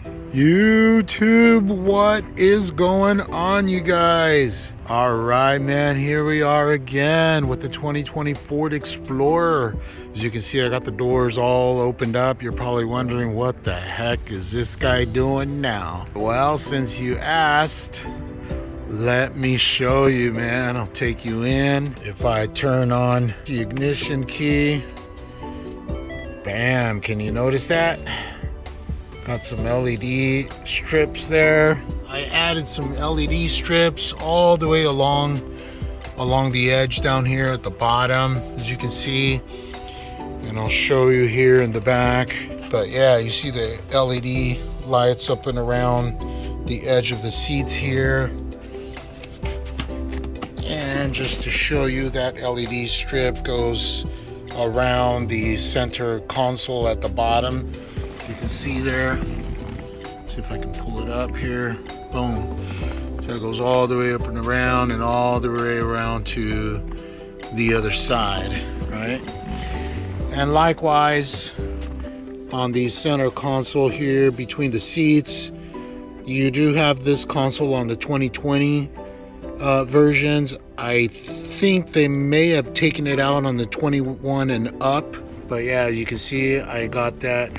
YouTube, what is going on, you guys? All right, man, here we are again with the 2020 Ford Explorer. As you can see, I got the doors all opened up. You're probably wondering, what the heck is this guy doing now? Well, since you asked, let me show you, man. I'll take you in. If I turn on the ignition key, bam, can you notice that? Got some LED strips there. I added some LED strips all the way along the edge down here at the bottom, as you can see. And I'll show you here in the back. But yeah, you see the LED lights up and around the edge of the seats here. And just to show you, that LED strip goes around the center console at the bottom. You can see there. See if I can pull it up here. Boom. So it goes all the way up and around and all the way around to the other side, right? And likewise, on the center console here between the seats, you do have this console on the 2020 versions. I think they may have taken it out on the 21 and up. But yeah, you can see I got that.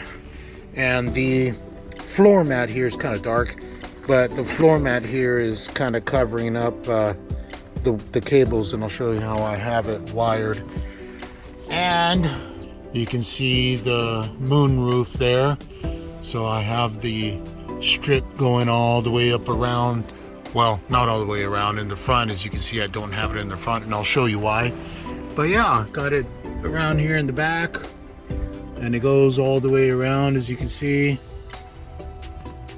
And the floor mat here is kind of dark, but the floor mat here is kind of covering up the cables, and I'll show you how I have it wired. And you can see the moonroof there. So I have the strip going all the way up around, well, not all the way around in the front. As you can see, I don't have it in the front, and I'll show you why. But yeah, got it around here in the back. And it goes all the way around, as you can see.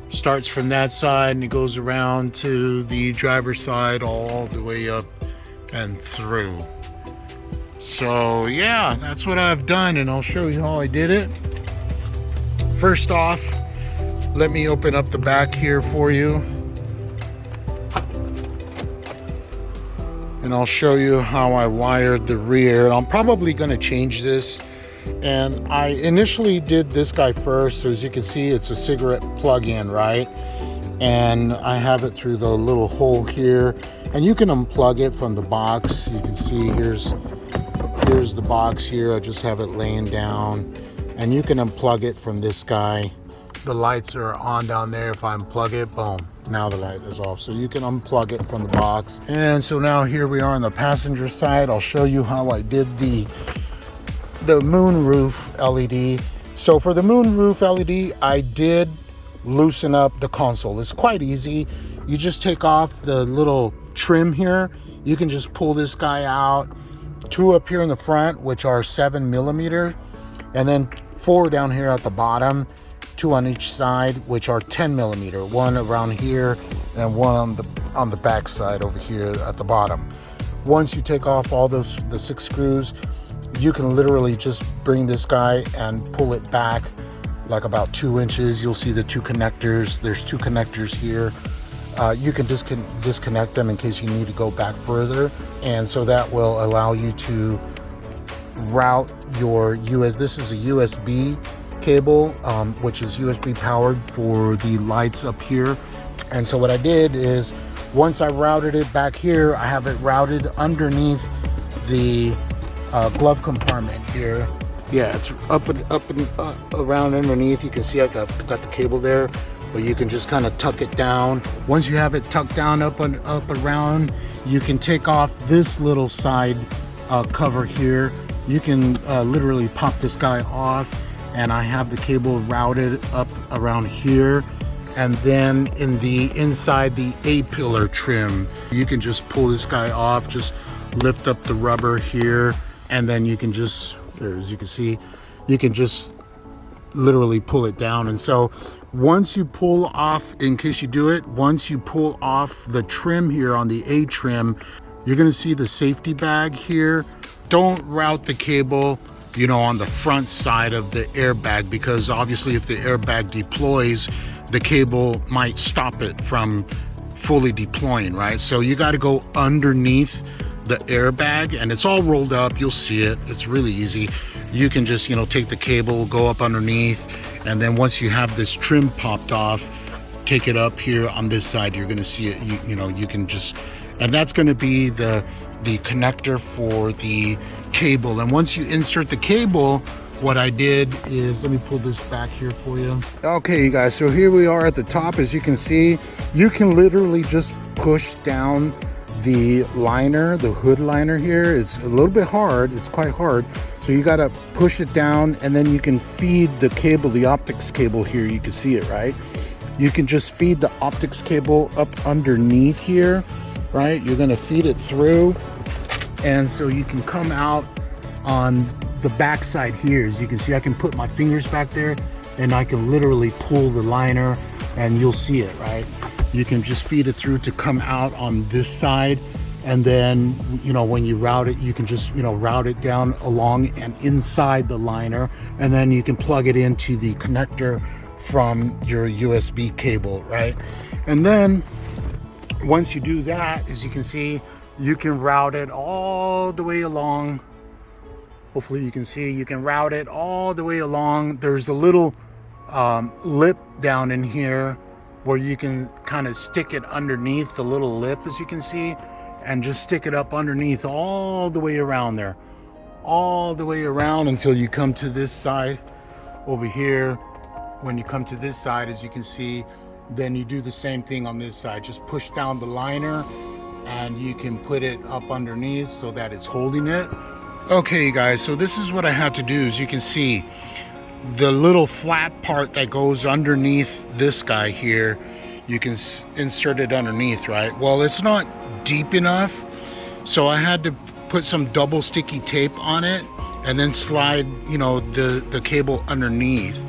Starts from that side and it goes around to the driver's side, all the way up and through. So yeah, that's what I've done, and I'll show you how I did it. First off, let me open up the back here for you. And I'll show you how I wired the rear. I'm probably going to change this. And I initially did this guy first. So as you can see, it's a cigarette plug-in, right? And I have it through the little hole here, and you can unplug it from the box. You can see here's the box here. I just have it laying down, and you can unplug it from this guy. The lights are on down there. If I unplug it, boom, now the light is off. So you can unplug it from the box. And so now here we are on the passenger side. I'll show you how I did the moonroof LED. So for the moonroof LED, I did loosen up the console. It's quite easy. You just take off the little trim here. You can just pull this guy out. 2 up here in the front, which are 7mm, and then 4 down here at the bottom, 2 on each side, which are 10mm. 1 around here and 1 on the back side over here at the bottom. Once you take off all the 6 screws, you can literally just bring this guy and pull it back like about 2 inches. You'll see the 2 connectors. There's 2 connectors here. You can disconnect them in case you need to go back further. And so that will allow you to route your this is a USB cable, which is USB powered for the lights up here. And so what I did is, once I routed it back here, I have it routed underneath the glove compartment here. Yeah, it's up and around underneath. You can see I got the cable there, but you can just kind of tuck it down. Once you have it tucked down up around, you can take off this little side cover here. You can literally pop this guy off, and I have the cable routed up around here. And then in the inside, the A-pillar trim, you can just pull this guy off, just lift up the rubber here, and then you can just, as you can see, you can just literally pull it down. And so once you pull off, in case you do it, once you pull off the trim here on the A trim, you're going to see the safety bag here. Don't route the cable, you know, on the front side of the airbag, because obviously if the airbag deploys, the cable might stop it from fully deploying, right? So you got to go underneath the airbag, and it's all rolled up. You'll see it. It's really easy. You can just, you know, take the cable, go up underneath, And then once you have this trim popped off, take it up here on this side, you're gonna see it, you know, you can just, and that's gonna be the connector for the cable. And once you insert the cable, what I did is, let me pull this back here for you. Okay, you guys, so here we are at the top. As you can see, you can literally just push down the liner, the hood liner here. It's a little bit hard, it's quite hard. So you gotta push it down, and then you can feed the cable, the optics cable here. You can see it, right? You can just feed the optics cable up underneath here, right? You're gonna feed it through, and so you can come out on the back side here. As you can see, I can put my fingers back there and I can literally pull the liner and you'll see it, right? You can just feed it through to come out on this side, and then, you know, when you route it, you can just, you know, route it down along and inside the liner, and then you can plug it into the connector from your USB cable, right? And then once you do that, as you can see, you can route it all the way along. Hopefully you can see, you can route it all the way along. There's a little lip down in here where you can kind of stick it underneath the little lip, as you can see, and just stick it up underneath all the way around there, all the way around until you come to this side over here. When you come to this side, as you can see, then you do the same thing on this side. Just push down the liner and you can put it up underneath so that it's holding it. Okay, you guys, so this is what I had to do. As you can see, the little flat part that goes underneath this guy here, you can insert it underneath, right? Well, it's not deep enough, so I had to put some double sticky tape on it and then slide, you know, the cable underneath,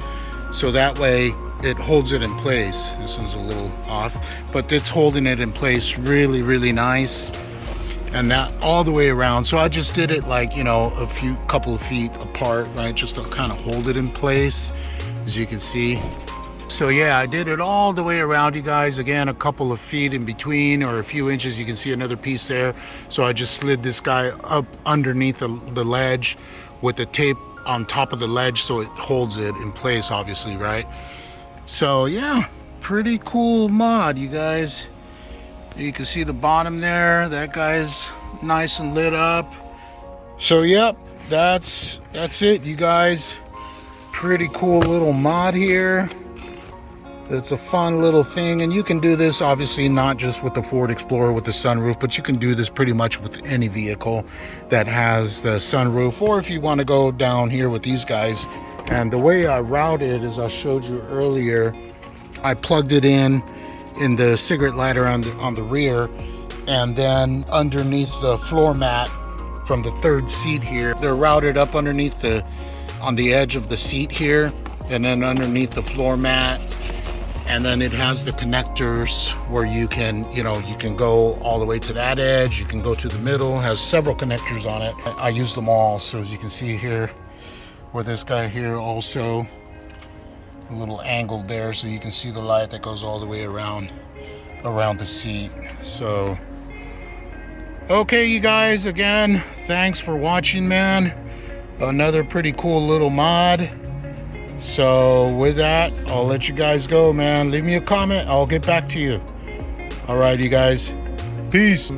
so that way it holds it in place. This one's a little off, but it's holding it in place really, really nice. And that all the way around. So I just did it like, you know, couple of feet apart, right? Just to kind of hold it in place, as you can see. So yeah, I did it all the way around, you guys. Again, a couple of feet in between, or a few inches. You can see another piece there. So I just slid this guy up underneath the ledge with the tape on top of the ledge, so it holds it in place, obviously, right? So yeah, pretty cool mod, you guys. You can see the bottom there, that guy's nice and lit up. So yep, that's it, you guys. Pretty cool little mod here. It's a fun little thing, and you can do this obviously not just with the Ford Explorer with the sunroof, but you can do this pretty much with any vehicle that has the sunroof, or if you want to go down here with these guys. And the way I route it, as I showed you earlier, I plugged it in the cigarette lighter on the rear, and then underneath the floor mat from the third seat here. They're routed up underneath on the edge of the seat here, and then underneath the floor mat. And then it has the connectors where you can, you know, you can go all the way to that edge, you can go to the middle. It has several connectors on it. I use them all. So as you can see here, where this guy here also a little angled there, so you can see the light that goes all the way around the seat. So okay, you guys, again, thanks for watching, man. Another pretty cool little mod. So with that, I'll let you guys go, man. Leave me a comment, I'll get back to you. All right, you guys, peace.